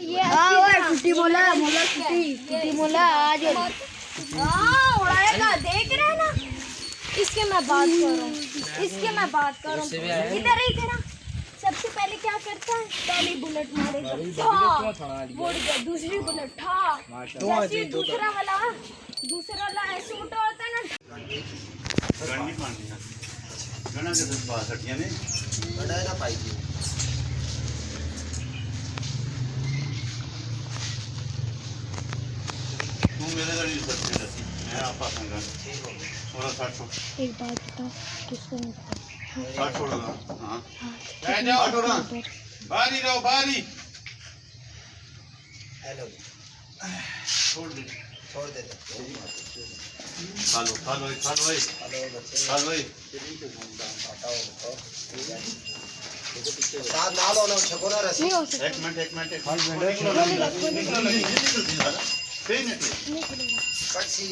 ये छुट्टी बोला मोला छुट्टी मोला आज उड़ाएगा देख रहे ना। इसके मैं बात करूँ इधर ही तेरा सबसे पहले क्या करता है, पहली बुलेट मारेगा उड़ गया, दूसरी बुलेट था जैसे दूसरा वाला ऐसे उठा होता है ना। गणनी पानी है गणना के साथ बात हटिया ने बड़ा ना पाई थी तू मेरे घर नहीं सकते रसी मैं आपा संग ठीक हो गया 16 एक बात बता किसको नहीं पता 60 छोड़ोगा हां बैठ जाओ छोड़ो बारी रहो बारी हेलो छोड़ दे खालो साथ ना लो ना छकोरा रसी एक मिनट कट सी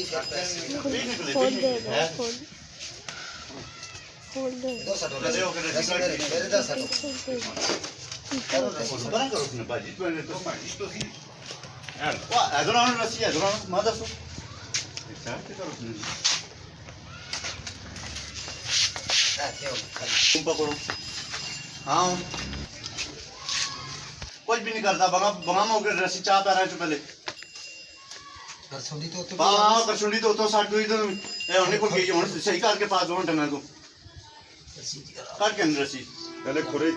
खोल दे दो सटो ले ओके मेरे 10 सटो बना करो उसने बाजी तो ने तो पानी तो सी यार वाह अदरान रसी अदरान मादा सो exact करो उसने तुम पकड़ो हाँ कुछ भी नहीं करता बंगा मौके रसी चाह पा रहा है पहले करसुंडी तो साठ हुई तो ए होने को गई होने सही करके पास दो घंटे में तो काट के अंदर रसी पहले खुरे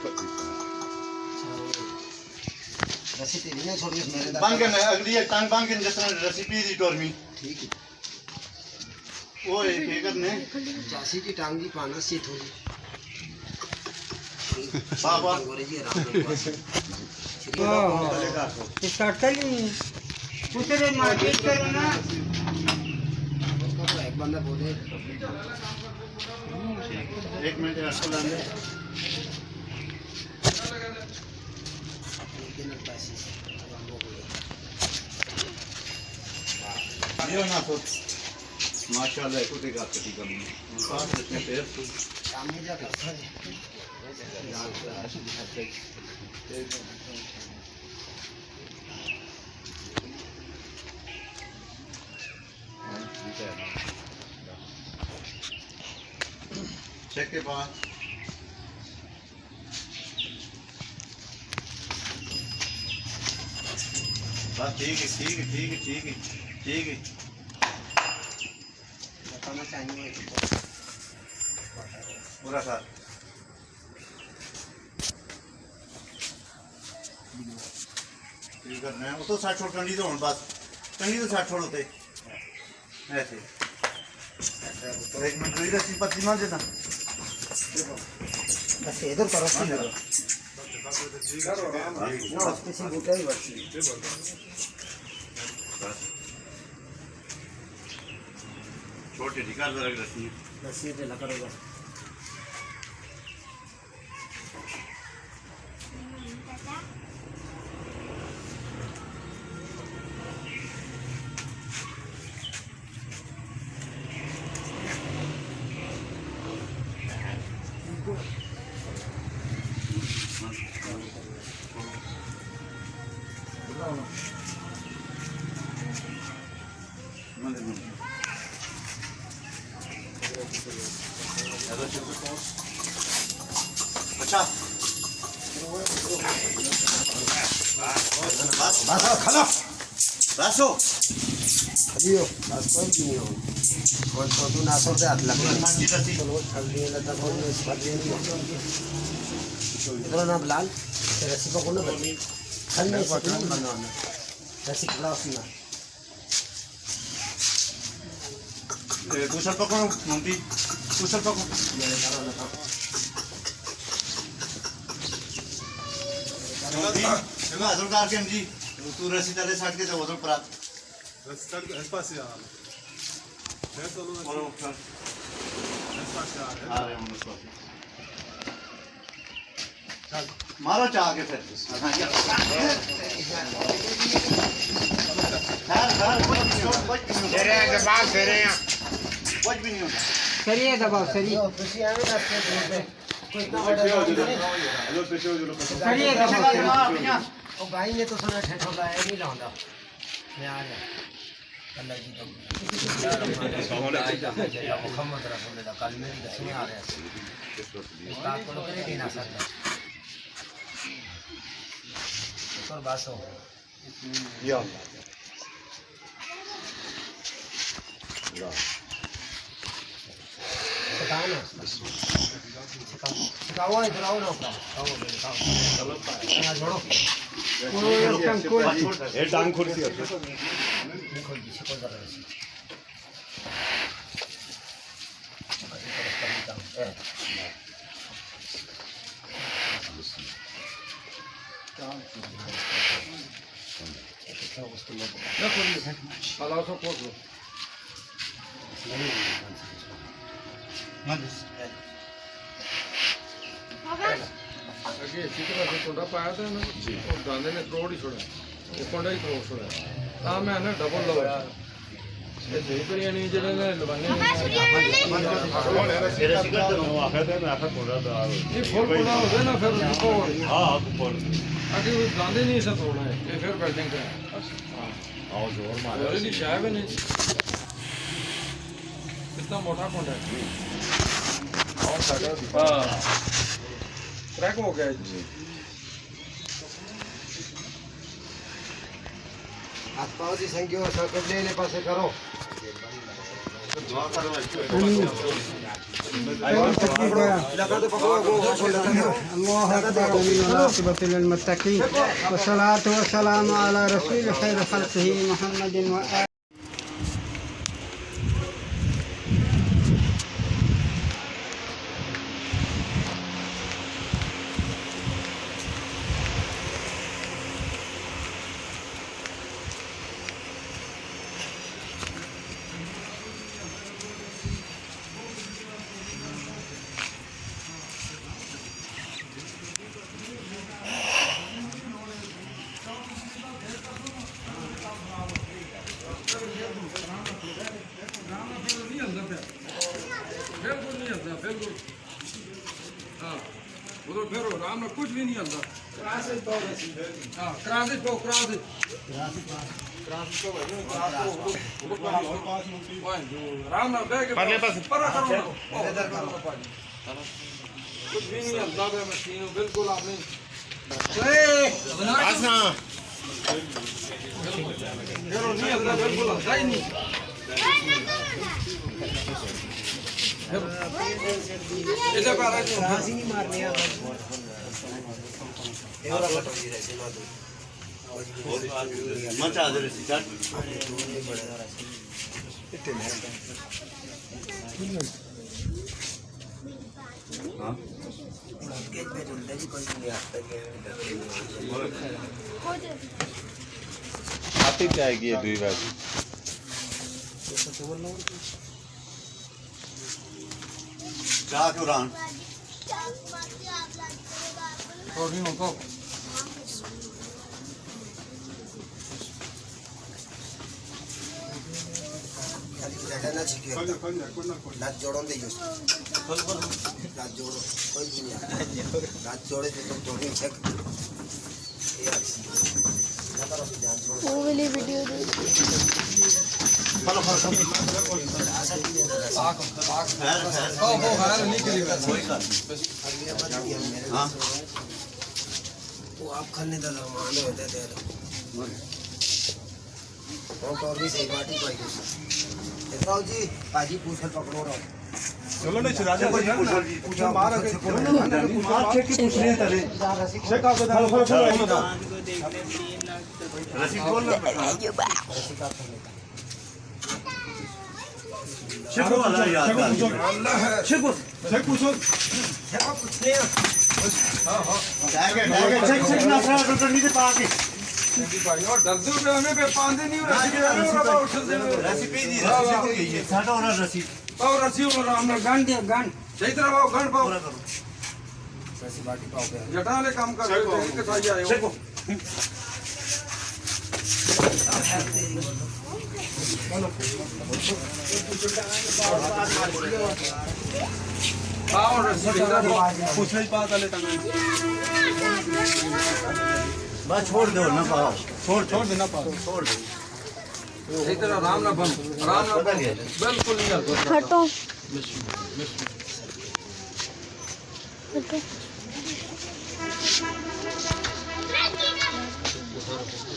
रसी तेरी ना छोड़ के मेरे बांध के अगली एक टांग बांध के जैसे रसी पी दी टोर में ठीक है वो एक करने चासी की टांग की पाना सी थोड़ी बाबा गोरे जी आराम से स्टार्ट कर ली उसे मार्केट करो ना एक बंदा बोले एक मिनट रखो लाने ये ना तो माशाल्लाह को देखा कटी कम पास इसने पैर तो सामने जा करता है चेक के बाद बस ठीक है बताना चाहिए पूरा साथ ठीक करना है वो तो 60 छोड़ कंडी तो बस कंडी तो 60 छोड़ होते ऐसे एक मिनट रही रसी पत्ती मार देना बस इधर करो ना किसी बूटा ही बची छोटे निकाल दे रसी पे लगा करो अच्छा बस खलो बसो खलियो बस कोई नहीं हो और तो ना सो से हाथ लग चलो खली लता को इस पर दे इधर ना लाल रस्सी को ना बनी खली से बनाना रस्सी क्लास ना दूसरा पकड़ो मम्मी दूसरा पकड़ो चलो अदर कार के जी तू रस्सी तले साट के तो उधर पर रस्सी तल के पास आ है चलो और ऊपर पास आ रहे हैं उसको चल मारो चाह के फिर कुछ भी नहीं होता सरिये दबाओ सरिये सरिये ਉਹ ਗਾਈ ਨੇ ਤਾਂ ਸੁਣਾ ਠੇਠੋ ਗਾਇਆ ਨਹੀਂ ਲਾਉਂਦਾ ਮੈਂ ਆ ਗਿਆ ਅੱਲਾ ਜੀ ਦਾ ਮੁਹੰਮਦ ਰਸੂਲ ਦਾ ਕਲਮੇ ਦੀ ਦੱਸਣੇ ਆ ਰਿਹਾ ਸੀ ਇਸ ਬਾਤ को कभी नहीं ना सकता और बस हो या सिखाओ ना सिखाओ इधर आओ ना चलो छोड़ो ये टांग खुर्सी है देखो जी को जरा ਅੱਗੇ ਸਿੱਧਾ ਤੇ ਤੁਹਾਡਾ ਪਾਇਆ ਤਾਂ ਨਾ ਉਹ ਗਾਂਦੇ ਨੇ ਕਰੋੜ ਹੀ ਛੋੜਿਆ ਇਹ ਕੋਂਡਾ ਹੀ ਕਰੋੜ ਛੋੜਿਆ ਤਾਂ ਮੈਂ ਨਾ ਡਬਲ ਲਵਾਇਆ ਇਹ ਸਹੀ ਕਰੀਆਂ ਨਹੀਂ ਜਿਹੜੇ ਨੇ ਲਵਾਨੇ ਇਹ ਫੁੱਲ ਕੋਂਡਾ ਹੋਵੇ ਨਾ ਫਿਰ ਅੱਗੇ ਉਹ ਗਾਂਦੇ ਨਹੀਂ ਸਾ ਤੋੜਨਾ ਹੈ ਇਹ ਫਿਰ ਬਿਲਡਿੰਗ ਤੇ ਆਓ ਜ਼ੋਰ ਮਾਰੋ ਇਹਦੀ ਸ਼ਾਇਬ ਨਹੀਂ ਕਿੰਨਾ ਮੋਟਾ ਕੋਂਡਾ ਹੈ और सागा क्रैक हो गया जी हाथ पाँव की संख्या और सर्कल लेने पासे करो والصلاة والسلام على رسول خير خلقه محمد وآله बिल्कुल नहीं हलता बिल्कुल हाँ उधर फिर आराम में कुछ भी नहीं हलता हाँ क्रासिस पाओ क्रासिस आराम में बैठ के परा करो कुछ भी नहीं हलता है मशीन बिल्कुल आपने नहीं हलता बिल्कुल हलता ही नहीं इधर पर राजी नहीं मारने यार मचा दे रही चट हां आती जाएगी ये दुई बार जा क्यों रान और नहीं होगा ना छिके लात जोड़ो दे यूज लात जोड़ो कोई भी नहीं लात जोड़े तो तुम जोड़े चेक वो वाली वीडियो फलो फलो वो हार नहीं करेगा हां वो आप खाने दा मान होते थे वो तो भी सही बात ही कोई इतना जी पाजी पूछल पकड़ो रहो चलो नहीं राजा को पूछो मार के मार के पूछ रहे तले शेख आप फलो फलो रसीद बोल शेख वाला याद अल्लाह है शेख पूछो शेख पूछने हां हां शेख ना सारा डॉक्टर नीचे पा के भाई और डर दो हमें पे पांदे नहीं रेसिपी दी रेसिपी ये साडा और रसीद और रसी और राम ने गन दे गन सही तरह वो गन पाओ रसी बाटी पाओ पे जटा ले काम कर के साई आए हो और रसी पूछने ही पता ले तंग बस छोड़ दो ना पाओ छोड़ देना पाओ छोड़ दो सही तरह आराम ना बंद आराम ना बंद बिल्कुल नहीं हरकत हटो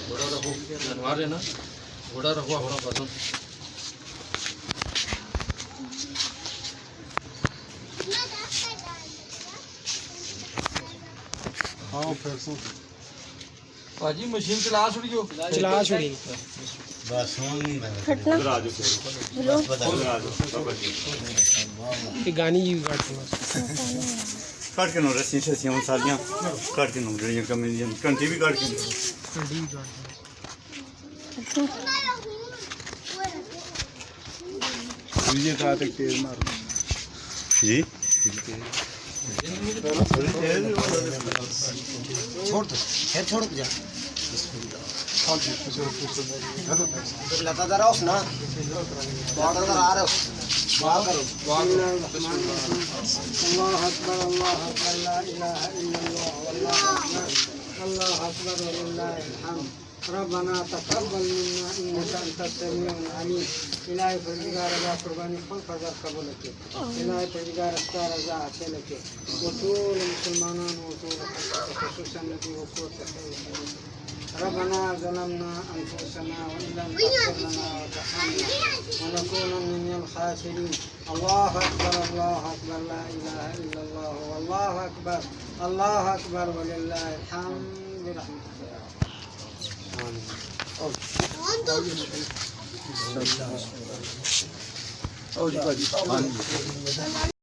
घोड़ा रखो जानवर है ना घोड़ा रखो अपना पसंद भाजी मशीन चला छुड़ियो चला छोड़ी बस सुन नहीं हटना बोलो ये गानी जी काटते काट के नो रस्सी से हम सालियां काट के नो जड़ियां कमियां कंठी भी काट के ये कहा तक तेज मार जी छोड़ दो फिर छोड़ जा लगातार आओ ना लगातार आ रहे हो दुआ करो अल्लाह अकबर ला इलाहा इल्लल्लाह अल्लाह अकबर वलिल्लाहिल हम्द रब्बना तक़ब्बल मिन्ना इन्नका अंतस समीउल अलीम इलाही परदिगार रज़ा कुर्बानी फल फज़ा कबूल के इलाही परदिगार अस्ता रज़ा आते लगे वसूल मुसलमानान वसूल खुसूसन नबी वक़ूत ربنا ظلمنا أنفسنا وإن لم تغفر لنا وترحمنا ونكون من الخاسرين الله أكبر لا إله إلا الله والله أكبر ولله الحمد برحمتك يا رب